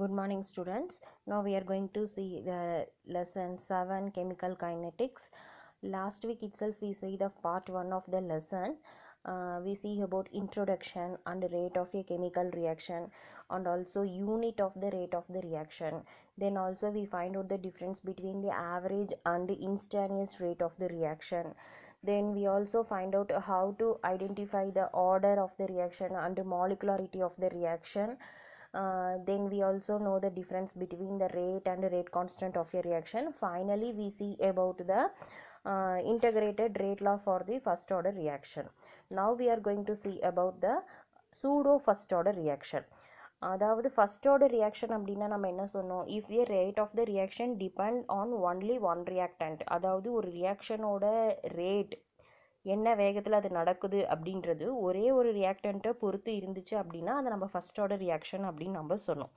Good morning, students. Now we are going to see the lesson 7 chemical kinetics. Last week itself we see the part 1 of the lesson. We see about introduction and rate of a chemical reaction and also unit of the rate of the reaction. Then also we find out the difference between the average and instantaneous rate of the reaction. Then we also find out how to identify the order of the reaction and the molecularity of the reaction. Then we also know the difference between the rate and the rate constant of a reaction. Finally we see about the integrated rate law for the first order reaction. Now we are going to see about the pseudo first order reaction. அதாவது first order reaction அப்படின்னா நம்ம என்ன சொன்னோம், if a rate of the reaction depend on only one reactant, அதாவது ஒரு ரியாக்ஷனோட rate என்ன வேகத்தில் அது நடக்குது அப்படின்றது ஒரே ஒரு ரியாக்டண்ட்டை பொறுத்து இருந்துச்சு அப்படின்னா அதை நம்ம ஃபஸ்ட் ஆர்டர் ரியாக்ஷன் அப்படின்னு நம்ம சொன்னோம்.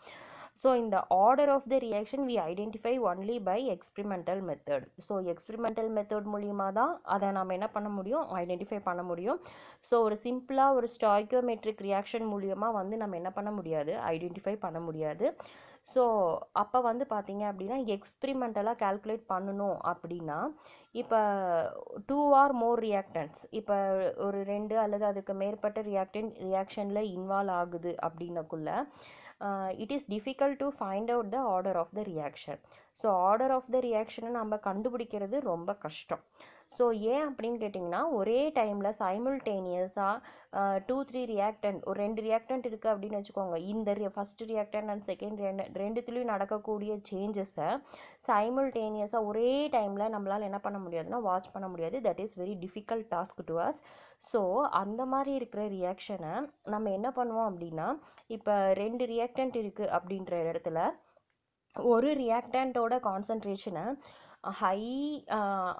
ஸோ இந்த order of the reaction we identify only by experimental method. So experimental method மூலியமாக தான் அதை நம்ம என்ன பண்ண முடியும், ஐடென்டிஃபை பண்ண முடியும். ஸோ ஒரு சிம்பிளாக ஒரு ஸ்டாய்கியோமெட்ரிக் ரியாக்ஷன் மூலியமாக வந்து நம்ம என்ன பண்ண முடியாது, ஐடென்டிஃபை பண்ண முடியாது. ஸோ அப்போ வந்து பார்த்தீங்க அப்படின்னா எக்ஸ்பிரிமெண்டலாக கால்குலேட் பண்ணணும் அப்படின்னா இப்போ 2 ஆர் மோர் ரியாக்டன்ட்ஸ், இப்போ ஒரு 2 அல்லது அதுக்கு மேற்பட்ட ரியாக்ஷனில் இன்வால்வ் ஆகுது அப்படின்னக்குள்ள it is difficult to find out the order of the reaction. So order of the ரியாக்ஷனை நம்ம கண்டுபிடிக்கிறது ரொம்ப கஷ்டம். ஸோ ஏன் அப்படின்னு கேட்டிங்கன்னா ஒரே டைமில் சைமில்டேனியஸாக 2-3 ரியாக்டன்ட், ஒரு 2 ரியாக்டன்ட் இருக்குது அப்படின்னு வச்சுக்கோங்க. இந்த first reactant and second reactant ரெண்டுத்துலேயும் நடக்கக்கூடிய சேஞ்சஸை சைமில்டேனியஸாக ஒரே டைமில் நம்மளால் என்ன பண்ண முடியாதுன்னா வாட்ச் பண்ண முடியாது. That is very difficult task to us. So அந்த மாதிரி இருக்கிற ரியாக்ஷனை நம்ம என்ன பண்ணுவோம் அப்படின்னா, இப்போ 2 ரியாக்டன்ட் இருக்குது அப்படின்ற இடத்துல ஒரு ரியாக்டண்ட்டோட கான்சன்ட்ரேஷனை ஹை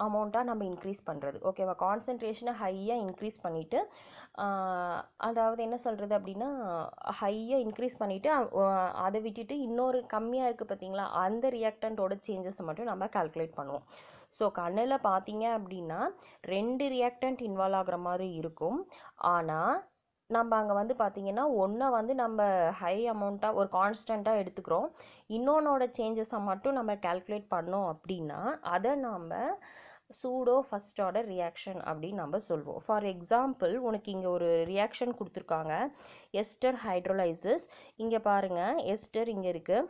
அமௌண்ட்டாக நம்ம இன்க்ரீஸ் பண்ணுறது. ஓகேவா, கான்சன்ட்ரேஷனை ஹையாக இன்க்ரீஸ் பண்ணிவிட்டு, அதாவது என்ன சொல்கிறது அப்படின்னா ஹையாக இன்க்ரீஸ் பண்ணிவிட்டு அதை விட்டுட்டு இன்னொரு கம்மியாக இருக்குது பார்த்தீங்களா, அந்த ரியாக்டண்ட்டோட சேஞ்சஸை மட்டும் நம்ம கால்குலேட் பண்ணுவோம். ஸோ கண்ணில் பார்த்தீங்க அப்படின்னா 2 ரியாக்டண்ட் இன்வால்வ் ஆகிற மாதிரி இருக்கும். ஆனால் நம்ம அங்கே வந்து பார்த்திங்கன்னா ஒன்றை வந்து நம்ம ஹை அமௌண்ட்டாக ஒரு கான்ஸ்டண்ட்டாக எடுத்துக்கிறோம், இன்னொன்னோட சேஞ்சஸை மட்டும் நம்ம கால்குலேட் பண்ணோம் அப்படின்னா அதை நாம் சூடோ ஃபஸ்ட் ஆர்டர் ரியாக்ஷன் அப்படின்னு நம்ம சொல்வோம். ஃபார் எக்ஸாம்பிள் உனக்கு இங்கே ஒரு ரியாக்ஷன் கொடுத்துருக்காங்க, எஸ்டர் ஹைட்ரோலைசிஸ். இங்கே பாருங்கள், எஸ்டர் இங்கே இருக்குது,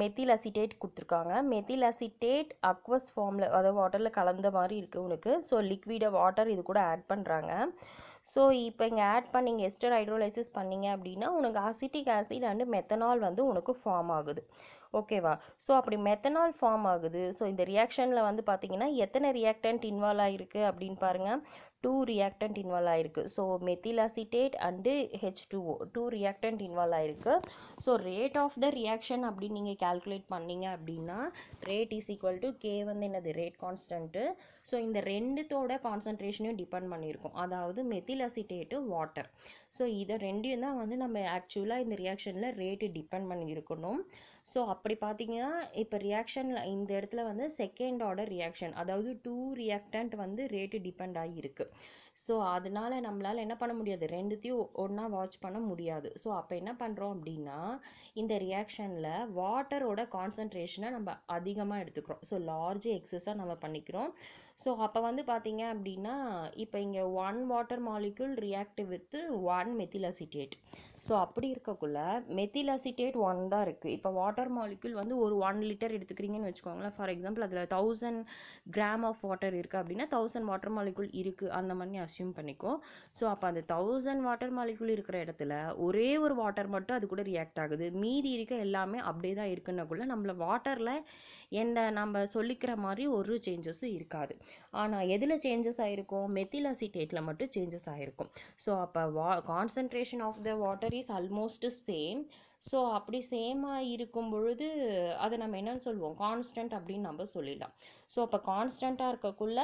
மெத்தில் அசிட்டேட் கொடுத்துருக்காங்க. மெத்தில் அசிட்டேட் அக்வஸ் ஃபார்மில், அதாவது வாட்டரில் கலந்த மாதிரி இருக்குது உனக்கு. ஸோ லிக்விட வாட்டர் இது கூட ஆட் பண்ணுறாங்க. ஸோ இப்போ இங்கே ஆட் பண்ணிங்க எஸ்டர் ஹைட்ரோலைசிஸ் பண்ணிங்க அப்படின்னா உனக்கு அசிட்டிக் ஆசிட் அண்டு மெத்தனால் வந்து உனக்கு ஃபார்ம் ஆகுது. ஓகேவா, ஸோ அப்படி மெத்தனால் ஃபார்ம் ஆகுது. ஸோ இந்த ரியாக்ஷனில் வந்து பார்த்திங்கன்னா எத்தனை ரியாக்டன்ட் இன்வால்வ் ஆகிருக்கு அப்படின்னு பாருங்கள், 2 ரியாக்டன்ட் இன்வால்வ் ஆகிருக்கு. So methyl acetate and H2O 2 reactant involve ஆகிருக்கு. So rate of the reaction அப்படின்னு நீங்கள் கால்குலேட் பண்ணிங்க அப்படின்னா rate is equal to K வந்து என்னது, ரேட் கான்ஸ்டன்ட்டு. ஸோ இந்த ரெண்டுத்தோட கான்சன்ட்ரேஷனையும் டிபெண்ட் பண்ணியிருக்கும், அதாவது மெத்தில் அசிட்டேட்டு வாட்டர். ஸோ இதை ரெண்டையும் தான் வந்து நம்ம ஆக்சுவலாக இந்த ரியாக்ஷனில் ரேட்டு டிபெண்ட் பண்ணியிருக்கணும். ஸோ அப்படி பார்த்தீங்கன்னா இப்போ ரியாக்ஷனில் இந்த இடத்துல வந்து செகண்ட் ஆர்டர் ரியாக்ஷன், அதாவது 2 ரியாக்டன்ட் வந்து ரேட்டு டிபெண்ட் ஆகியிருக்கு. ஸோ அதனால் நம்மளால் என்ன பண்ண முடியாது, ரெண்டுத்தையும் ஒன்றா வாட்ச் பண்ண முடியாது. ஸோ அப்போ என்ன பண்ணுறோம் அப்படின்னா இந்த ரியாக்ஷனில் வாட்டரோட கான்சன்ட்ரேஷனை நம்ம அதிகமாக எடுத்துக்கிறோம். ஸோ லார்ஜ் எக்ஸஸாக நம்ம பண்ணிக்கிறோம். ஸோ அப்போ வந்து பார்த்தீங்க அப்படின்னா இப்போ இங்கே 1 water molecule react with 1 methyl acetate. So அப்படி இருக்கக்குள்ள மெத்தில் அசிட்டேட் 1 தான் இருக்குது. இப்போ வாட்டர் மாலிக்யூல் வந்து ஒரு 1 லிட்டர் எடுத்துக்கிறீங்கன்னு வச்சுக்கோங்களேன். ஃபார் எக்ஸாம்பிள் அதில் 1000 கிராம் ஆஃப் வாட்டர் இருக்குது அப்படின்னா 1000 வாட்டர் மாலிக்யூல் இருக்குது அந்த மாதிரி அஸ்யூம் பண்ணிக்கோ. ஸோ அப்போ அந்த 1000 வாட்டர் மாலிக்யூல் இருக்கிற இடத்துல ஒரே ஒரு வாட்டர் மட்டும் அது கூட ரியாக்ட் ஆகுது, மீதி இருக்க எல்லாமே அப்படியே தான் இருக்குன்னக்குள்ள நம்மள வாட்டரில் எந்த நம்ம சொல்லிக்கிற மாதிரி ஒரு சேஞ்சஸும் இருக்காது. ஆனால் எதில் சேஞ்சஸ் ஆகிருக்கும், மெத்தில் அசிட்டேட்டில் மட்டும் சேஞ்சஸ் ஆகிருக்கும். ஸோ அப்போ concentration of the water is almost same. So அப்படி சேமாக இருக்கும் பொழுது அதை நம்ம என்னன்னு சொல்லுவோம், கான்ஸ்டன்ட் அப்படின்னு நம்ம சொல்லிடலாம். ஸோ அப்போ கான்ஸ்டண்ட்டாக இருக்கக்குள்ள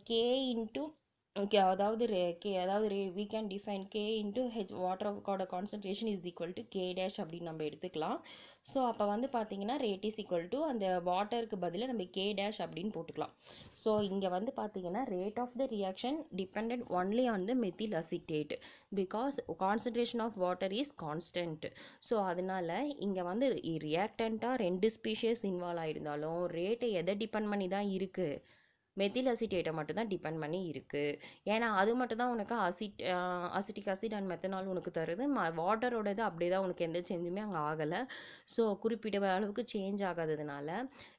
கே இன்ட்டு ஓகே, அதாவது we can define K into H water ஓட concentration is equal to K dash அப்படின்னு நம்ம எடுத்துக்கலாம். ஸோ அப்போ வந்து பார்த்தீங்கன்னா ரேட் இஸ் ஈக்குவல் டு அந்த வாட்டருக்கு பதிலாக நம்ம K dash அப்படின்னு போட்டுக்கலாம். ஸோ இங்கே வந்து பார்த்தீங்கன்னா rate of the reaction depended only on the methyl acetate because concentration of water is constant. So அதனால இங்கே வந்து ரியாக்டண்ட்டாக 2 ஸ்பீஷியஸ் இன்வால்வ் ஆகிருந்தாலும் ரேட்டை எதை டிபெண்ட் பண்ணி தான் இருக்குது, மெத்தில் அசிட்டேட்டை மட்டும் தான் டிபெண்ட் பண்ணி இருக்குது. ஏன்னா அது மட்டும் தான் உனக்கு அசிட்டிக் அசிட் அண்ட் மெத்தனால் உனக்கு தருது. வாட்டரோடது அப்படியே தான் உனக்கு எந்த சேஞ்சுமே அங்கே ஆகலை. ஸோ குறிப்பிட்ட அளவுக்கு சேஞ்ச் ஆகாததுனால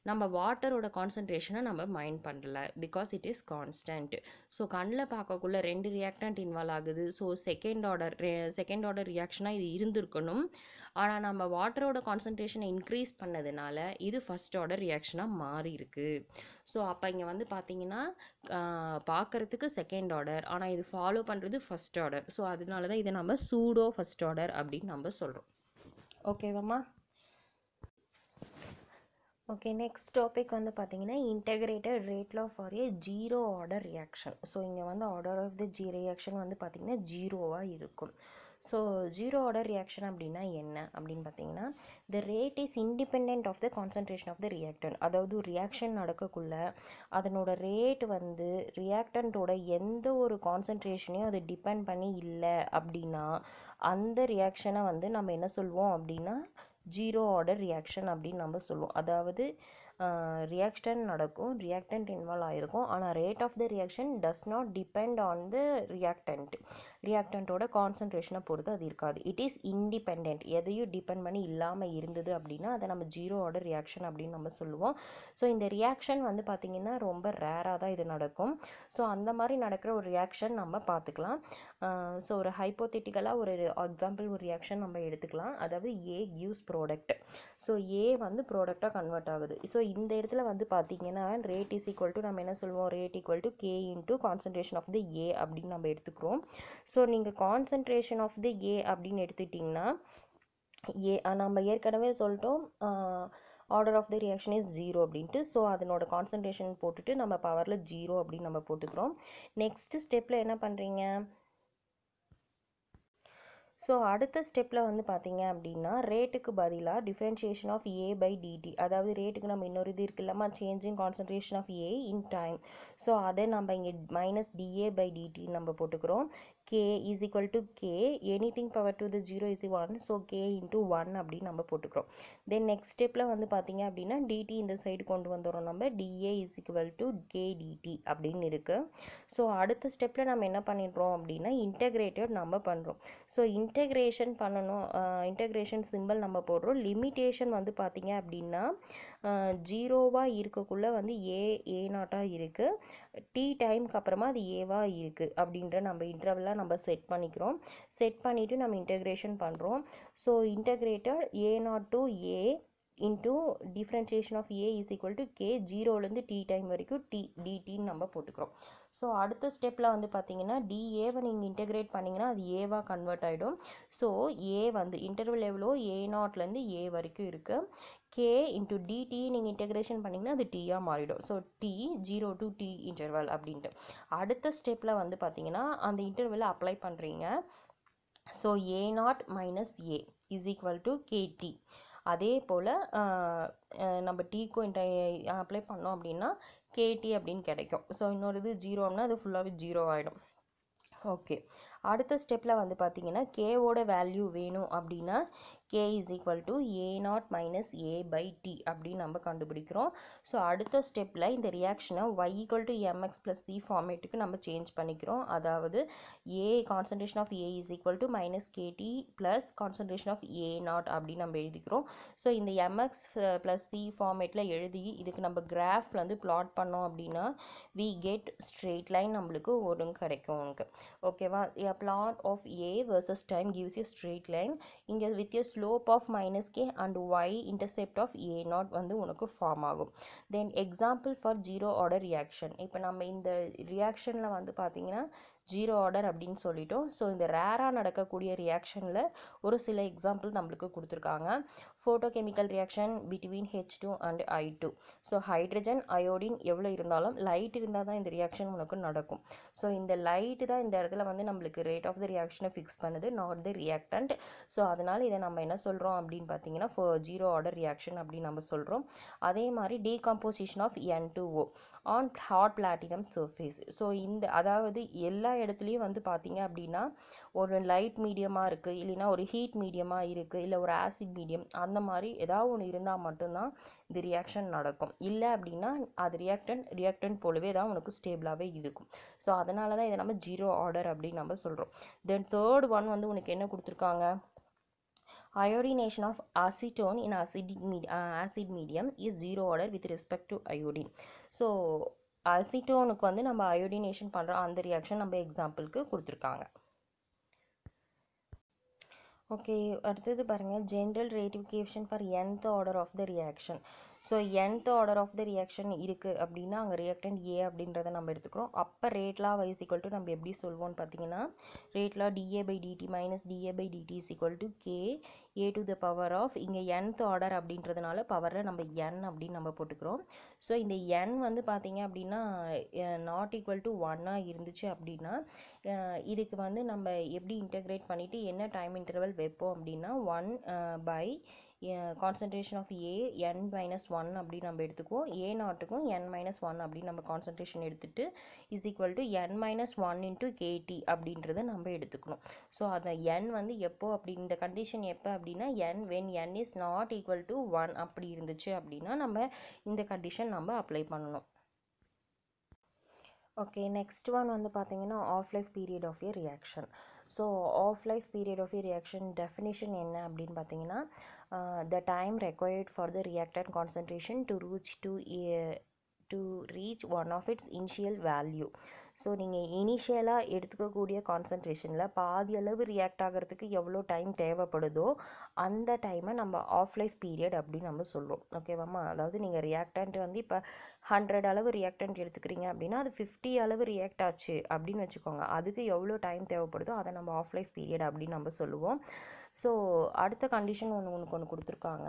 நம்ம வாட்டரோட கான்சன்ட்ரேஷனை நம்ம மைண்ட் பண்ணல because it is constant. So கண்ணில் பார்க்கக்குள்ள 2 ரியாக்டன்ட் இன்வால்வ் ஆகுது. ஸோ செகண்ட் ஆர்டர் ரியாக்ஷனாக இது இருந்திருக்கணும். ஆனால் நம்ம வாட்டரோட கான்சன்ட்ரேஷனை இன்க்ரீஸ் பண்ணதுனால இது ஃபஸ்ட் ஆர்டர் ரியாக்ஷனாக மாறி இருக்கு. ஸோ அப்போ இங்கே வந்து பார்த்தீங்கன்னா பார்க்குறதுக்கு செகண்ட் ஆர்டர், ஆனால் இது ஃபாலோ பண்ணுறது ஃபஸ்ட் ஆர்டர். ஸோ அதனால தான் இதை நம்ம சூடோ ஃபஸ்ட் ஆர்டர் அப்படின்னு நம்ம சொல்கிறோம். ஓகேவாம்மா? ஓகே, நெக்ஸ்ட் டாபிக் வந்து பார்த்தீங்கன்னா integrated rate law for A zero order reaction. So இங்கே வந்து ஆர்டர் ஆஃப் த ரியாக்ஷன் வந்து பார்த்தீங்கன்னா ஜீரோவாக இருக்கும். ஸோ ஜீரோ ஆர்டர் ரியாக்ஷன் அப்படின்னா என்ன அப்படின்னு பார்த்தீங்கன்னா the rate is independent of the concentration of the reactant. அதாவது ரியாக்ஷன் நடக்கக்குள்ள அதனோட ரேட் வந்து ரியாக்டன்ட்டோட எந்த ஒரு கான்சன்ட்ரேஷனையும் அது டிபெண்ட் பண்ணி இல்லை அப்படின்னா அந்த ரியாக்ஷனை வந்து நம்ம என்ன சொல்லுவோம் அப்படின்னா ஜீரோ ஆர்டர் ரியாக்ஷன் அப்படின்னு நம்ம சொல்லுவோம். அதாவது ரியாக்ஷன் நடக்கும், ரியாக்டன்ட் இன்வால்வ் ஆகிருக்கும், ஆனால் rate of the reaction does not depend on the ரியாக்டன்ட்டோட கான்சன்ட்ரேஷனை பொறுத்து அது இருக்காது. It is independent. எதையும் டிபெண்ட் பண்ணி இல்லாமல் இருந்தது அப்படின்னா அதை நம்ம ஜீரோ ஆர்டர் ரியாக்ஷன் அப்படின்னு நம்ம சொல்லுவோம். ஸோ இந்த ரியாக்ஷன் வந்து பார்த்திங்கன்னா ரொம்ப ரேராக தான் இது நடக்கும். ஸோ அந்த மாதிரி நடக்கிற ஒரு ரியாக்ஷன் நம்ம பார்த்துக்கலாம். ஸோ ஒரு ஹைப்போதெட்டிக்கலாக ஒரு எக்ஸாம்பிள் ஒரு ரியாக்ஷன் நம்ம எடுத்துக்கலாம். அதாவது ஏ கிவ்ஸ் ப்ராடக்ட். ஸோ ஏ வந்து ப்ராடக்டாக கன்வெர்ட் ஆகுது. ஸோ இந்த இடத்துல வந்து பார்த்தீங்கன்னா ரேட் இஸ் ஈக்குவல் டு நம்ம என்ன சொல்லுவோம், rate equal to K into concentration of the A அப்படின்னு நம்ம எடுத்துக்கிறோம். ஸோ நீங்கள் கான்சன்ட்ரேஷன் ஆஃப் த ஏ அப்படின்னு எடுத்துட்டிங்கன்னா நம்ம ஏற்கனவே சொல்லிட்டோம் order of the reaction is 0 அப்படின்ட்டு. ஸோ அதனோட கான்சன்ட்ரேஷன் போட்டுட்டு நம்ம பவரில் 0 அப்படின்னு நம்ம போட்டுக்கிறோம். நெக்ஸ்ட் ஸ்டெப்பில் என்ன பண்ணுறீங்க, ஸோ அடுத்த ஸ்டெப்பில் வந்து பார்த்தீங்க அப்படின்னா ரேட்டுக்கு பதிலாக differentiation of A by DT, அதாவது ரேட்டுக்கு நம்ம இன்னொரு இது இருக்குல்லம்மா changing concentration of A in time. So அதை நம்ம இங்கே மைனஸ் டிஏ பை டிடி நம்ம போட்டுக்கிறோம். k is equal to k, anything power to the 0 is 1, so k into 1 அப்படின்னு நம்ம போட்டுக்கிறோம். தென் நெக்ஸ்ட் ஸ்டெப்பில் வந்து பார்த்தீங்க அப்படின்னா dt இந்த சைடு கொண்டு வந்துடுறோம். நம்ம dA is equal to k dt அப்படின்னு இருக்குது. ஸோ அடுத்த ஸ்டெப்பில் நம்ம என்ன பண்ணிடுறோம் அப்படின்னா இன்டெகிரேட்டட் நம்ம பண்ணுறோம். ஸோ இன்டெகிரேஷன் பண்ணணும், இன்டெகிரேஷன் சிம்பிள் நம்ம போடுறோம். லிமிட்டேஷன் வந்து பார்த்தீங்க அப்படின்னா ஜீரோவாக இருக்கக்குள்ளே வந்து ஏ நாட்டாக இருக்குது, டி டைமுக்கு அப்புறமா அது ஏவாக இருக்குது அப்படின்ற நம்ம இன்டர்வலாக நம்ம செட் பண்ணிக்கிறோம். செட் பண்ணிவிட்டு நம்ம இன்டெகிரேஷன் பண்ணுறோம். So integrated a naught to a into differentiation of A is equal to k, ஜீரோலேருந்து டி டைம் வரைக்கும் டிடின்னு நம்ம போட்டுக்கிறோம். ஸோ அடுத்த ஸ்டெப்பில் வந்து பார்த்தீங்கன்னா டிஏவை நீங்கள் இன்டெகிரேட் பண்ணிங்கன்னா அது ஏவாக கன்வெர்ட் ஆகிடும். ஸோ ஏ வந்து இன்டர்வல் எவ்வளோ ஏ நாட்லேருந்து ஏ வரைக்கும் இருக்குது. கே இன்ட்டு டிடி நீங்கள் இன்டெகிரேஷன் பண்ணிங்கன்னா அது டீயாக மாறிடும். So T 0 to t interval அப்படின்ட்டு. அடுத்த ஸ்டெப்பில் வந்து பார்த்தீங்கன்னா அந்த இன்டர்வலை அப்ளை பண்ணுறீங்க. So A not minus A is equal to KT. அதே போல் நம்ம டீக்கும் அப்ளை பண்ணோம் அப்படின்னா கேடி அப்படின்னு கிடைக்கும். ஸோ இன்னொரு இது ஜீரோன்னா அது ஃபுல்லாகவே ஜீரோ ஆகிடும். ஓகே, அடுத்த ஸ்டெப்பில் வந்து பார்த்தீங்கன்னா கேவோட வேல்யூ வேணும் அப்படின்னா K is equal to A not minus A by T அப்படின்னு நம்ம கண்டுபிடிக்கிறோம். ஸோ அடுத்த ஸ்டெப்பில் இந்த ரியாக்ஷனை y equal to MX plus C ஃபார்மேட்டுக்கு நம்ம சேஞ்ச் பண்ணிக்கிறோம். அதாவது A concentration of A is equal to minus KT plus concentration of A not அப்படின்னு நம்ம எழுதிக்கிறோம். ஸோ இந்த எம்எக்ஸ் ப்ளஸ் சி ஃபார்மேட்டில் எழுதி இதுக்கு நம்ம கிராஃபில் வந்து பிளாட் பண்ணோம் அப்படின்னா வி கெட் ஸ்ட்ரெயிட் லைன் நம்மளுக்கு ஒரு கிடைக்கும் உனக்கு. ஓகேவா, a plot of a versus time gives a straight line. இங்கே with a slope of minus k and y intercept of a naught வந்து உனக்கு ஃபார்ம் ஆகும். Then example for zero order reaction. இப்போ நம்ம இந்த ரியாக்ஷனில் வந்து பார்த்தீங்கன்னா ஜீரோ ஆர்டர் அப்படின்னு சொல்லிட்டோம். ஸோ இந்த ரேராக நடக்கக்கூடிய ரியாக்ஷனில் ஒரு சில எக்ஸாம்பிள் நம்மளுக்கு கொடுத்துருக்காங்க. Photochemical reaction between H2 and I2. So hydrogen iodine எவ்வளோ இருந்தாலும் லைட் இருந்தால் தான் இந்த ரியாக்ஷன் உனக்கு நடக்கும். ஸோ இந்த லைட்டு தான் இந்த இடத்துல வந்து நம்மளுக்கு ரேட் ஆஃப் த ரியாக்ஷனை ஃபிக்ஸ் பண்ணுது, நாட் த ரியாக்டன்ட். ஸோ அதனால் இதை நம்ம என்ன சொல்கிறோம் அப்படின்னு பார்த்தீங்கன்னா ஜீரோ ஆர்டர் ரியாக்ஷன் அப்படின்னு நம்ம சொல்கிறோம். அதே மாதிரி decomposition of N2O on hot platinum surface. So இந்த அதாவது எல்லா இடத்துலையும் வந்து பார்த்தீங்க அப்படின்னா ஒரு லைட் மீடியமாக இருக்குது, இல்லைன்னா ஒரு ஹீட் மீடியமாக இருக்குது, இல்லை ஒரு ஆசிட் மீடியம், அந்த மாதிரி ஏதாவது ஒன்று இருந்தால் மட்டும்தான் இந்த ரியாக்ஷன் நடக்கும். இல்லை அப்படின்னா அது ரியாக்டன்ட் போலவே தான் உனக்கு ஸ்டேபிளாகவே இருக்கும். ஸோ அதனால தான் இதை நம்ம ஜீரோ ஆர்டர் அப்படின்னு நம்ம சொல்கிறோம். தென் தேர்ட் ஒன் வந்து உனக்கு என்ன கொடுத்துருக்காங்க, iodination of acetone in acid medium is zero order with respect to iodine. So அசிட்டோனுக்கு வந்து நம்ம அயோடினேஷன் பண்ணுறோம், அந்த ரியாக்ஷன் நம்ம எக்ஸாம்பிளுக்கு கொடுத்துருக்காங்க. ஓகே, அடுத்தது பாருங்கள், general ratification for nth order of the reaction. So nth order of the reaction இருக்குது அப்படின்னா அங்கே ரியாக்டன்ட் ஏ அப்படின்றத நம்ம எடுத்துக்கிறோம். அப்போ ரேட்லா வைஸ் ஈக்குவல் டு நம்ம எப்படி சொல்வோம்னு பார்த்தீங்கன்னா, ரேட்லா dA/dt minus dA/dt is equal to k a to the power of, இங்கே nth ஆர்டர் அப்படின்றதுனால பவரில் நம்ம n அப்படின்னு நம்ம போட்டுக்கிறோம். ஸோ இந்த n வந்து பார்த்தீங்க அப்படின்னா நாட் ஈக்குவல் டு 1 இருந்துச்சு அப்படின்னா இதுக்கு வந்து நம்ம எப்படி இன்டெகிரேட் பண்ணிவிட்டு என்ன டைம் இன்டர்வல் வைப்போம் அப்படின்னா 1 by concentration of A n-1 அப்படி நம்ம எடுத்துக்குவோம். ஏ நாட்டுக்கும் n-1 அப்படின்னு நம்ம கான்சன்ட்ரேஷன் எடுத்துகிட்டு is equal to n-1 into KT அப்படின்றத நம்ம எடுத்துக்கணும். ஸோ அந்த n வந்து எப்போ அப்படி இந்த கண்டிஷன் எப்போ அப்படின்னா when n is not equal to 1 அப்படி இருந்துச்சு அப்படின்னா நம்ம இந்த கண்டிஷன் நம்ம அப்ளை பண்ணணும். ஓகே, நெக்ஸ்ட் ஒன் வந்து பார்த்தீங்கன்னா half life period of a reaction. So half life period of a reaction definition என்ன அப்படின்னு பார்த்தீங்கன்னா, the time required for the reactant concentration to reach one of its initial value. So நீங்கள் இனிஷியலாக எடுத்துக்கக்கூடிய கான்சன்ட்ரேஷனில் பாதி அளவு react ஆகிறதுக்கு எவ்வளோ டைம் தேவைப்படுதோ அந்த டைமை நம்ம ஆஃப் லைஃப் பீரியட் அப்படின்னு நம்ம சொல்லுவோம். ஓகேவாம்மா, அதாவது நீங்கள் ரியாக்டன்ட் வந்து இப்போ 100 அளவு ரியாக்டன்ட் எடுத்துக்கிறீங்க அப்படின்னா அது 50 அளவு ரியாக்ட் ஆச்சு அப்படின்னு வச்சுக்கோங்க. அதுக்கு எவ்வளோ டைம் தேவைப்படுதோ அதை நம்ம ஆஃப் லைஃப் பீரியட் அப்படின்னு நம்ம சொல்லுவோம். ஸோ அடுத்த கண்டிஷன் ஒன்று கொடுத்துருக்காங்க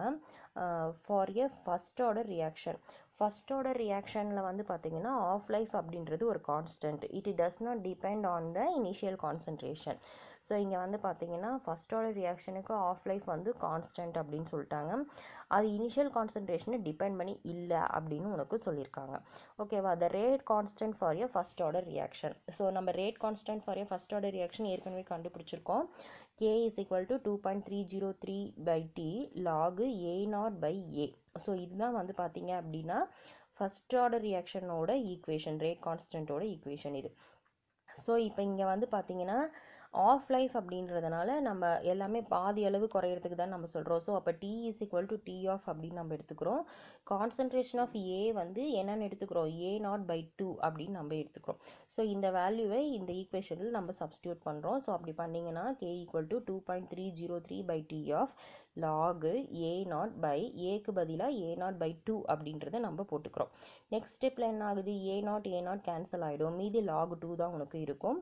for a first order reaction. First order ரியாக்ஷனில் வந்து பார்த்திங்கன்னா ஆஃப் லைஃப் அப்படின்றது ஒரு constant, it does not depend on the initial concentration. So இங்கே வந்து பார்த்திங்கன்னா ஃபஸ்ட் ஆர்டர் ரியாக்ஷனுக்கு ஆஃப் லைஃப் வந்து கான்ஸ்டன்ட் அப்படின்னு சொல்லிட்டாங்க. அது இனிஷியல் கான்சன்ட்ரேஷனை டிபெண்ட் பண்ணி இல்லை அப்படின்னு உனக்கு சொல்லியிருக்காங்க. ஓகேவா, the rate constant for a first order reaction. So நம்ம rate constant for a first order reaction ஏற்கனவே கண்டுபிடிச்சிருக்கோம். K is equal to 2.303 by T log A0 by A. So இதுதான் வந்து பார்த்தீங்க அப்படின்னா ஃபஸ்ட் ஆர்டர் ரியாக்ஷனோட ஈக்குவேஷன், ரேட் கான்ஸ்டன்ட்டோட equation இது. ஸோ இப்போ இங்கே வந்து பார்த்தீங்கன்னா ஆஃப் லைஃப் அப்படின்றதுனால நம்ம எல்லாமே பாதி அளவு குறையிறதுக்கு தான் நம்ம சொல்கிறோம். ஸோ அப்போ T is equal to T of அப்படின்னு நம்ம எடுத்துக்கிறோம். கான்சன்ட்ரேஷன் ஆஃப் ஏ வந்து என்னென்னு எடுத்துக்கிறோம், A0/2 அப்படின்னு நம்ம எடுத்துக்கிறோம். ஸோ இந்த வேல்யூவை இந்த ஈக்குவேஷனில் நம்ம சப்ஸ்டியூட் பண்ணுறோம். ஸோ அப்படி பண்ணிங்கன்னா K equal to 2.303 by T of log A0 by ஏக்கு பதிலாக A0/2 அப்படின்றத நம்ம போட்டுக்கிறோம். நெக்ஸ்ட் ஸ்டெப்பில் என்ன ஆகுது, A0 கேன்சல் ஆகிடும், மீதி log 2 தான் உனக்கு இருக்கும்.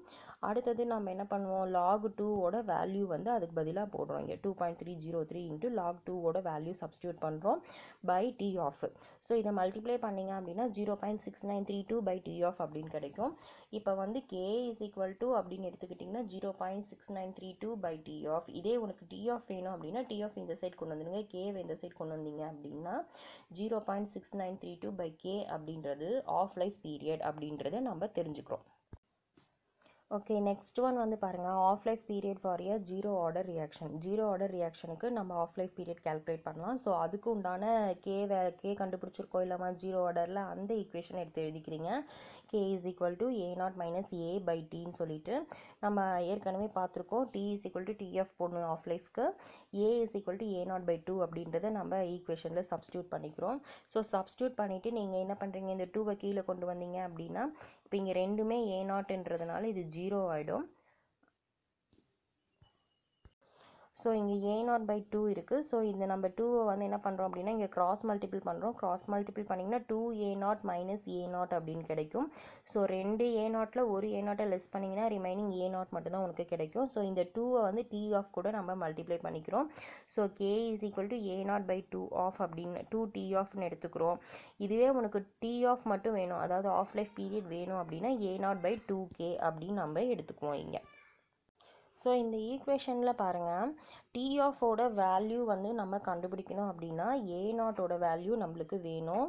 அடுத்தது நம்ம என்ன பண்ணுவோம், log 2ஓட வேல்யூ வந்து அதுக்கு பதிலாக போடுறோம். இங்கே 2.303 இன்ட்டு log 2ஓட வேல்யூ சப்ஸ்டியூட் பண்ணுறோம் பை T ஆஃப். ஸோ இதை மல்டிப்ளை பண்ணிங்க அப்படின்னா 0.6932 by T ஆஃப் அப்படின்னு கிடைக்கும். இப்போ வந்து K is equal to அப்படின்னு எடுத்துக்கிட்டிங்கன்னா 0.6932 by T ஆஃப். இதே உனக்கு T ஆஃப் வேணும் அப்படின்னா T ஆஃப் இந்த சைட் கொண்டு வந்துடுங்க, Kவை இந்த சைட் கொண்டு வந்தீங்க அப்படின்னா 0.6932 by K அப்படின்றது ஆஃப் லைஃப் பீரியட் அப்படின்றத நம்ம தெரிஞ்சுக்கிறோம். ஓகே, நெக்ஸ்ட் ஒன் வந்து பாருங்கள், half life period for a zero order reaction. Zero order ரியாக்ஷனுக்கு நம்ம ஆஃப் லைஃப் பீரியட் கால்குலேட் பண்ணலாம். ஸோ அதுக்கு உண்டான கே கண்டுபிடிச்சிருக்கோம் இல்லாமா ஜீரோ ஆர்டரில், அந்த ஈக்குவேஷன் எடுத்து எழுதிக்கிறீங்க. K is equal to A0 minus A by Tன்னு சொல்லிட்டு நம்ம ஏற்கனவே பார்த்துருக்கோம். T is equal to TF போடணும் ஆஃப் லைஃப்க்கு, A is equal to A0/2 அப்படின்றத நம்ம ஈக்குவேஷனில் சப்ஸ்டியூட் பண்ணிக்கிறோம். ஸோ சப்ஸ்டியூட் பண்ணிவிட்டு நீங்கள் என்ன பண்ணுறீங்க, இந்த 2வை கீழே கொண்டு வந்தீங்க அப்படின்னா இப்போ இங்கே ரெண்டுமே A0ன்றதுனால இது 0 ஆகிடும். ஸோ இங்கே ஏ நாட் பை டூ இருக்குது. ஸோ இந்த நம்ம டூவை வந்து என்ன பண்ணுறோம் அப்படின்னா இங்கே கிராஸ் மல்டிபிள் பண்ணுறோம். கிராஸ் மல்டிபிள் பண்ணிங்கன்னா 2a0 மைனஸ் a0 அப்படின்னு கிடைக்கும். ஸோ 2 a0ல் ஒரு a0 லெஸ் பண்ணிங்கன்னா ரிமைனிங் a0 மட்டும்தான் உனக்கு கிடைக்கும். ஸோ இந்த டூவை வந்து டி ஆஃப் கூட நம்ம மல்டிப்ளை பண்ணிக்கிறோம். So k is equal to a0 by two half அப்படின்னு 2t ஆஃப்னு எடுத்துக்கிறோம். இதுவே உனக்கு டி ஆஃப் மட்டும் வேணும், அதாவது ஆஃப் லைஃப் பீரியட் வேணும் அப்படின்னா a0 பை 2k அப்படின்னு நம்ம எடுத்துக்குவோம் இங்கே. ஸோ இந்த ஈக்குவேஷனில் பாருங்கள், டி ஆஃபோட வேல்யூ வந்து நம்ம கண்டுபிடிக்கணும் அப்படின்னா a0ஓட வேல்யூ நம்மளுக்கு வேணும்.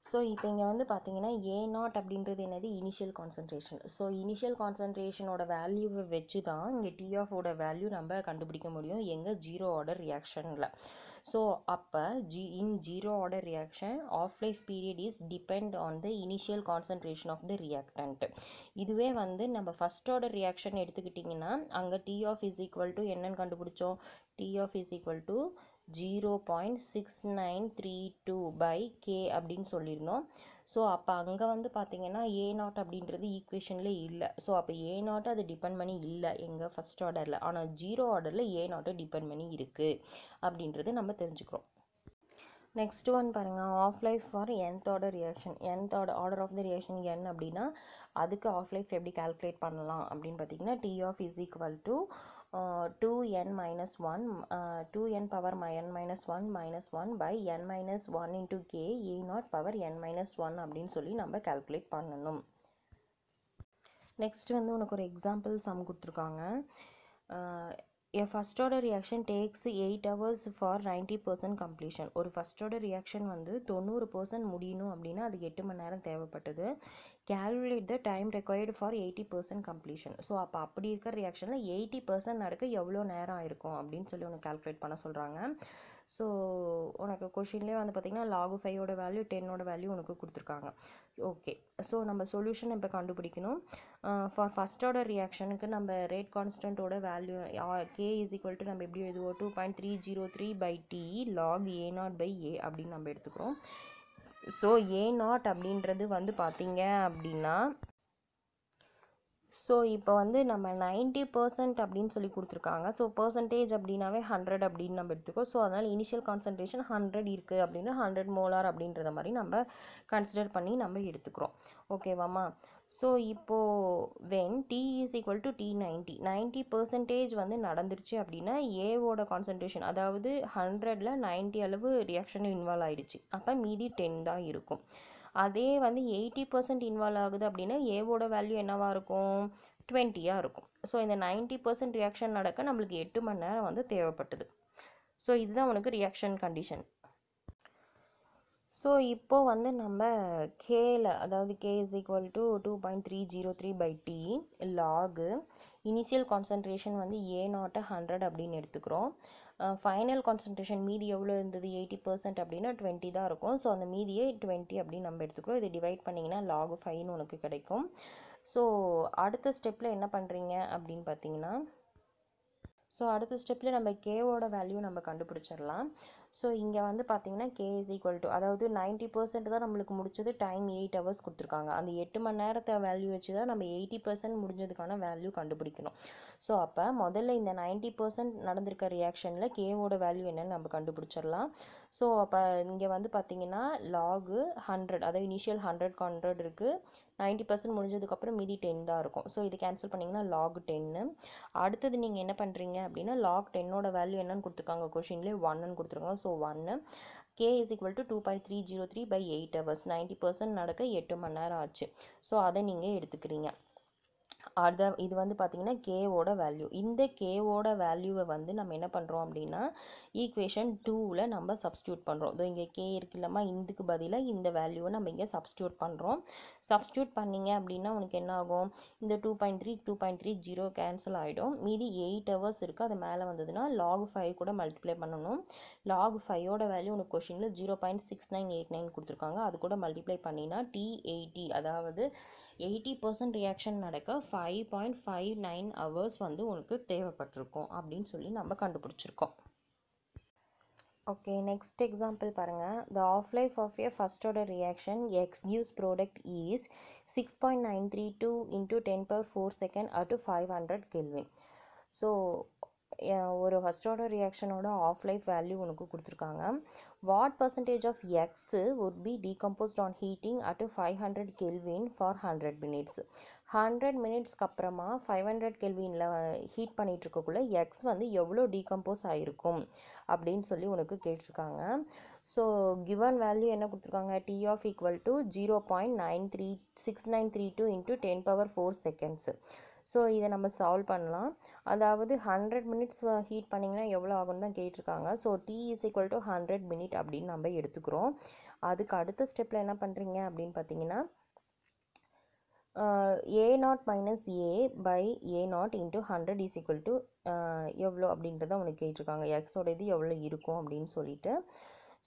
ஸோ இப்போ இங்கே வந்து பார்த்தீங்கன்னா a0 அப்படின்றது என்னது, இனிஷியல் கான்சன்ட்ரேஷன். ஸோ இனிஷியல் கான்சன்ட்ரேஷனோட வேல்யூவை வச்சு தான் இங்கே டி ஆஃபோட வேல்யூ நம்ம கண்டுபிடிக்க முடியும் எங்கள் ஜீரோ ஆர்டர் ரியாக்ஷனில். ஸோ அப்போ in zero order reaction half life period is depend on the initial concentration of the reactant. இதுவே வந்து நம்ம ஃபஸ்ட் ஆர்டர் ரியாக்ஷன் எடுத்துக்கிட்டிங்கன்னா அங்கே t half is equal to என்னன்னு கண்டுபிடிச்சோம், t half is equal to 0.6932 by k அப்படின்னு சொல்லியிருந்தோம். So அப்போ அங்கே வந்து பார்த்தீங்கன்னா a0 அப்படின்றது ஈக்குவேஷனில் இல்லை. ஸோ அப்போ a0 அது டிபெண்ட் பண்ணி இல்லை எங்கள் ஃபஸ்ட் ஆர்டரில், ஆனால் ஜீரோ ஆர்டரில் a0 டிபெண்ட் பண்ணி இருக்குது அப்படின்றது நம்ம தெரிஞ்சுக்கிறோம். நெக்ஸ்ட் ஒன் பாருங்கள், half life for nth order reaction. nth order of the reaction n அப்படின்னா அதுக்கு ஆஃப் லைஃப் எப்படி கால்குலேட் பண்ணலாம் அப்படின்னு பார்த்தீங்கன்னா t half is equal to 2n minus 1 2n power n minus 1 minus 1 by n minus 1 into k a0 power n minus 1 அப்படின்னு சொல்லி நம்ம calculate பண்ணணும். நெக்ஸ்ட் வந்து உனக்கு ஒரு எக்ஸாம்பிள் சம் கொடுத்துருக்காங்க. A first order reaction takes 8 hours for 90% completion. ஒரு first order reaction வந்து 90% முடியணும் அப்படின்னா அதுக்கு 8 மணி நேரம் தேவைப்பட்டது. Calculate the time required for 80% completion. So அப்போ அப்படி இருக்கிற ரியாக்ஷனில் 80% நடக்க எவ்வளோ நேரம் ஆயிருக்கும் அப்படின்னு சொல்லி உனக்கு கால்குலேட் பண்ண சொல்கிறாங்க. ஸோ உனக்கு கொஷின்லேயே வந்து பார்த்திங்கன்னா log 5ஓட வேல்யூ 10ஓட வேல்யூ உனக்கு கொடுத்துருக்காங்க. ஓகே, ஸோ நம்ம சொல்யூஷன் இப்போ கண்டுபிடிக்கணும். ஃபார் ஃபஸ்ட் ஆர்டர் ரியாக்ஷனுக்கு நம்ம ரேட் கான்ஸ்டன்ட்டோட value K is equal to நம்ம எப்படி எழுதுவோம், 2.303 by T log a0 by A அப்படின்னு நம்ம எடுத்துக்கிறோம். ஸோ a0 அப்படின்றது வந்து பார்த்தீங்க அப்படின்னா, ஸோ இப்போ வந்து நம்ம 90% அப்படின்னு சொல்லி கொடுத்துருக்காங்க. ஸோ பர்சன்டேஜ் அப்படின்னாவே 100 அப்படின்னு நம்ம எடுத்துக்கோ. ஸோ அதனால் இனிஷியல் கான்சன்ட்ரேஷன் 100 இருக்குது அப்படின்னா 100 மோலார் அப்படின்றத மாதிரி நம்ம கன்சிடர் பண்ணி நம்ம எடுத்துக்கிறோம். ஓகேவாம்மா? ஸோ இப்போது when t is equal to T90 90% வந்து நடந்துருச்சு அப்படின்னா ஏவோட கான்சன்ட்ரேஷன் அதாவது 100ல் 90 அளவு ரியாக்ஷன் இன்வால்வ் ஆகிடுச்சு. அப்போ மீதி 10 தான் இருக்கும். அதே வந்து 80% இன்வால்வ் ஆகுது அப்படின்னா ஏவோட வேல்யூ என்னவாக இருக்கும், 20யாக இருக்கும். ஸோ இந்த 90% ரியாக்ஷன் நடக்க நம்மளுக்கு 8 மணி நேரம் வந்து தேவைப்பட்டது. ஸோ இதுதான் உனக்கு ரியாக்ஷன் கண்டிஷன். ஸோ இப்போது வந்து நம்ம கேல அதாவது k is equal to 2.303 by t log initial concentration வந்து a0 100 அப்படின்னு எடுத்துக்கிறோம். ஃபைனல் கான்சன்ட்ரேஷன் மீதி எவ்வளோ இருந்தது 80% அப்படின்னா 20 தான் இருக்கும். ஸோ அந்த மீதியே 20 அப்படின்னு நம்ம எடுத்துக்கிறோம். இதை டிவைட் பண்ணிங்கன்னா log 5ன்னு உனக்கு கிடைக்கும். ஸோ அடுத்த ஸ்டெப்பில் என்ன பண்ணுறீங்க அப்படின்னு பார்த்தீங்கன்னா, ஸோ அடுத்த ஸ்டெப்பில் நம்ம கேவோட வேல்யூ நம்ம கண்டுபிடிச்சிடலாம். ஸோ இங்கே வந்து பார்த்தீங்கன்னா கே இஸ் ஈக்குவல் டு அதாவது 90% தான் நம்மளுக்கு முடிச்சது, டைம் 8 ஹவர்ஸ் கொடுத்துருக்காங்க. அந்த 8 மணி நேரத்தை வேல்யூ வச்சு தான் நம்ம 80% முடிஞ்சதுக்கான வேல்யூ கண்டுபிடிக்கணும். ஸோ அப்போ முதல்ல இந்த 90% நடந்திருக்க ரியாக்ஷனில் கேவோட வேல்யூ என்னன்னு நம்ம கண்டுபிடிச்சிடலாம். ஸோ அப்போ இங்கே வந்து பார்த்தீங்கன்னா லாகு 100 அதாவது இனிஷியல் 100 இருக்குது, 90% முடிஞ்சதுக்கப்புறம் மீதி 10 தான் இருக்கும். ஸோ இது கேன்சல் பண்ணிங்கன்னா log 10. அடுத்தது நீங்கள் என்ன பண்ணுறீங்க அப்படின்னா log 10ஓட வேல்யூ என்னன்னு கொடுத்துருக்காங்க கொஷின்லேயே 1ன்னு கொடுத்துருக்காங்க. So 1 k is equal to 2.303 by 8 hours 90% நடக்க 8 மணி நேரம் ஆச்சு. ஸோ அதை நீங்கள் எடுத்துக்கிறீங்க. இது வந்து பார்த்தீங்கன்னா கேவோட வேல்யூ. இந்த கேவோட வேல்யூவை வந்து நம்ம என்ன பண்ணுறோம் அப்படின்னா ஈக்குவேஷன் 2ல் நம்ம சப்ஸ்டியூட் பண்ணுறோம். இதோ இங்கே கே இருக்குல்லம்மா, இதுக்கு பதிலாக இந்த வேல்யூவை நம்ம இங்கே சப்ஸ்டியூட் பண்ணுறோம். சப்ஸ்டியூட் பண்ணிங்க அப்படின்னா உனக்கு என்ன ஆகும், இந்த 2.30 கேன்சல் ஆகிடும். மீதி 8 ஹவர்ஸ் இருக்குது. அது மேலே வந்ததுன்னா log 5 கூட மல்டிப்ளை பண்ணணும். log 5ஓட வேல்யூ உனக்கு கொஷினில் 0.6989 கொடுத்துருக்காங்க. அது கூட மல்டிப்ளை பண்ணினா T80 அதாவது 80% ரியாக்ஷன் நடக்க 5.59 ஹவர்ஸ் வந்து உனக்கு தேவைப்பட்டிருக்கும் அப்படின்னு சொல்லி நம்ம கண்டுபிடிச்சிருக்கோம். ஓகே, நெக்ஸ்ட் எக்ஸாம்பிள் பாருங்கள். The half-life of a first order reaction X gives product is 6.932 into 10 power 4 second at 500 Kelvin. So ஒரு ஃபஸ்ட் ஆர்டர் ரியாக்ஷனோட ஆஃப் லைஃப் வேல்யூ உனக்கு கொடுத்துருக்காங்க. What percentage of X would be decomposed on heating at 500 Kelvin for 100 minutes. 100 மினிட்ஸ்க்கு அப்புறமா 500 கெல்வினில் heat பண்ணிகிட்டு இருக்கக்குள்ள X வந்து எவ்வளோ டீகம்போஸ் ஆகிருக்கும் அப்படின்னு சொல்லி உனக்கு கேட்டிருக்காங்க. ஸோ கிவன் வேல்யூ என்ன கொடுத்துருக்காங்க, t half equal to 0.6932 into 10⁴ seconds. So இதை நம்ம சால்வ் பண்ணலாம். அதாவது 100 மினிட்ஸ் ஹீட் பண்ணிங்கன்னா எவ்வளோ ஆகும்னு தான் கேட்டிருக்காங்க. So t is equal to 100 minute அப்படின்னு நம்ம எடுத்துக்கிறோம். அதுக்கு அடுத்த ஸ்டெப்பில் என்ன பண்ணுறீங்க அப்படின்னு பார்த்தீங்கன்னா, a0 minus a by a0 into 100 is equal to எவ்வளோ அப்படின்றத உனக்கு கேட்டிருக்காங்க. எக்ஸோட இது எவ்வளோ இருக்கும் அப்படின்னு சொல்லிட்டு.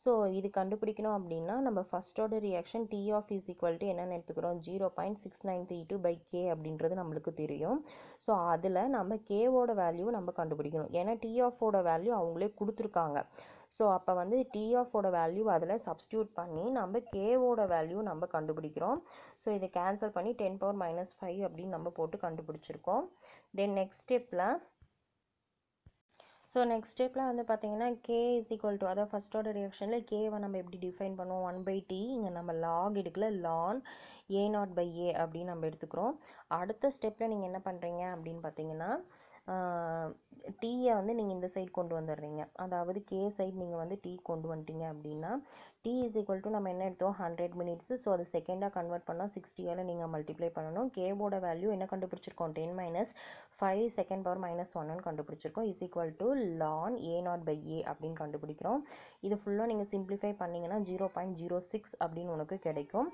ஸோ இது கண்டுபிடிக்கணும் அப்படின்னா நம்ம first order reaction t half is equal to என்னென்னு எடுத்துக்கிறோம், 0.6932 by k அப்படின்றது நம்மளுக்கு தெரியும். ஸோ அதில் நம்ம கேவோட வேல்யூ நம்ம கண்டுபிடிக்கணும். ஏன்னா டி ஆஃபோட வேல்யூ அவங்களே கொடுத்துருக்காங்க. ஸோ அப்போ வந்து டி ஆஃபோட வேல்யூ அதில் சப்ஸ்டியூட் பண்ணி நம்ம கேவோட வேல்யூ நம்ம கண்டுபிடிக்கிறோம். ஸோ இதை கேன்சல் பண்ணி 10⁻⁵ அப்படின்னு நம்ம போட்டு கண்டுபிடிச்சிருக்கோம். தென் நெக்ஸ்ட் ஸ்டெப்பில் வந்து பார்த்தீங்கன்னா கே இஸ் ஈக்குவல் டு, அதாவது ஃபஸ்ட் ஆர்டர் ரியாக்ஷனில் கேவை நம்ம எப்படி டிஃபைன் பண்ணுவோம், 1/t, இங்கே நம்ம லாக் எடுக்கல, லான் a0/a அப்படின்னு நம்ம எடுத்துக்கிறோம். அடுத்த ஸ்டெப்பில் நீங்கள் என்ன பண்ணுறீங்க அப்படின்னு பார்த்தீங்கன்னா, டீயை வந்து நீங்கள் இந்த சைட் கொண்டு வந்துடுறீங்க. அதாவது கே சைட் நீங்கள் வந்து டீ கொண்டு வந்துட்டீங்க அப்படின்னா டி இஸ் ஈக்குவல் டு நம்ம என்ன எடுத்தோம், 100 மினிட்ஸு. ஸோ அது செகண்டாக கன்வெர்ட் பண்ணால் 60ஆல் நீங்கள் மல்டிப்ளை பண்ணணும். கேவோட வேல்யூ என்ன கண்டுபிடிச்சிருக்கோம், 10⁻⁵ செகண்ட் பவர் -1ன்னு கண்டுபிடிச்சிருக்கோம். Is equal to lawn a0/a அப்படின்னு கண்டுபிடிக்கிறோம். இது ஃபுல்லாக நீங்கள் சிம்பிளிஃபை பண்ணிங்கன்னா 0.06 அப்படின்னு உனக்கு கிடைக்கும்.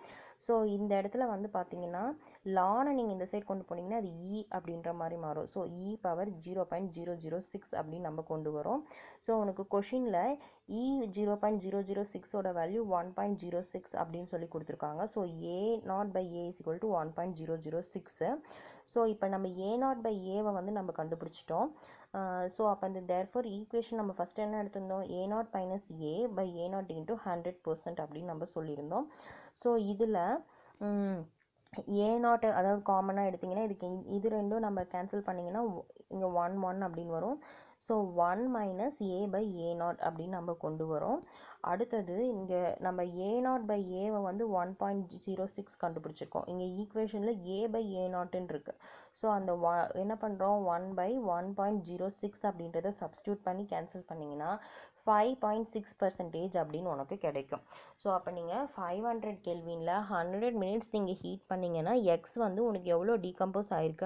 ஸோ இந்த இடத்துல வந்து பார்த்தீங்கன்னா லானை நீங்கள் இந்த சைட் கொண்டு போனீங்கன்னா அது இ அப்படின்ற மாதிரி மாறும். ஸோ இ பவர் 0.006 அப்படின்னு நம்ம கொண்டு வரோம். ஸோ உனக்கு கொஷினில் இ 0.006ஓட வேல்யூ 1.06 அப்படின்னு சொல்லி கொடுத்துருக்காங்க. So a0/a is equal to 1.006. So இப்போ நம்ம a0/aவை வந்து நம்ம கண்டுபிடிச்சிட்டோம். ஸோ அப்போ அந்த தேர்ஃபோர் ஈக்குவேஷன் நம்ம ஃபஸ்ட் என்ன எடுத்திருந்தோம், a0 minus a by a0 into 100% அப்படின்னு நம்ம சொல்லியிருந்தோம். ஸோ இதில் a0 அதாவது காமனாக எடுத்திங்கன்னா இதுக்கு இது ரெண்டும் நம்ம கேன்சல் பண்ணிங்கன்னா இங்கே 1 அப்படின்னு வரும். So 1 minus a by a0 அப்படின்னு நம்ம கொண்டு வரோம். அடுத்தது இங்கே நம்ம a0/aவை வந்து 1.06 கண்டுபிடிச்சிருக்கோம். இங்கே ஈக்குவேஷனில் a by a0ன்னு இருக்குது. ஸோ அந்த என்ன பண்ணுறோம், 1/1.06 அப்படின்றத சப்ஸ்டியூட் பண்ணி கேன்சல் பண்ணிங்கன்னா 5.6% அப்படின்னு உனக்கு கிடைக்கும். ஸோ அப்போ நீங்கள் 500 கெல்வினில் 100 மினிட்ஸ் நீங்கள் ஹீட் பண்ணிங்கன்னா எக்ஸ் வந்து உனக்கு எவ்வளோ டீகம்போஸ் ஆயிருக்கு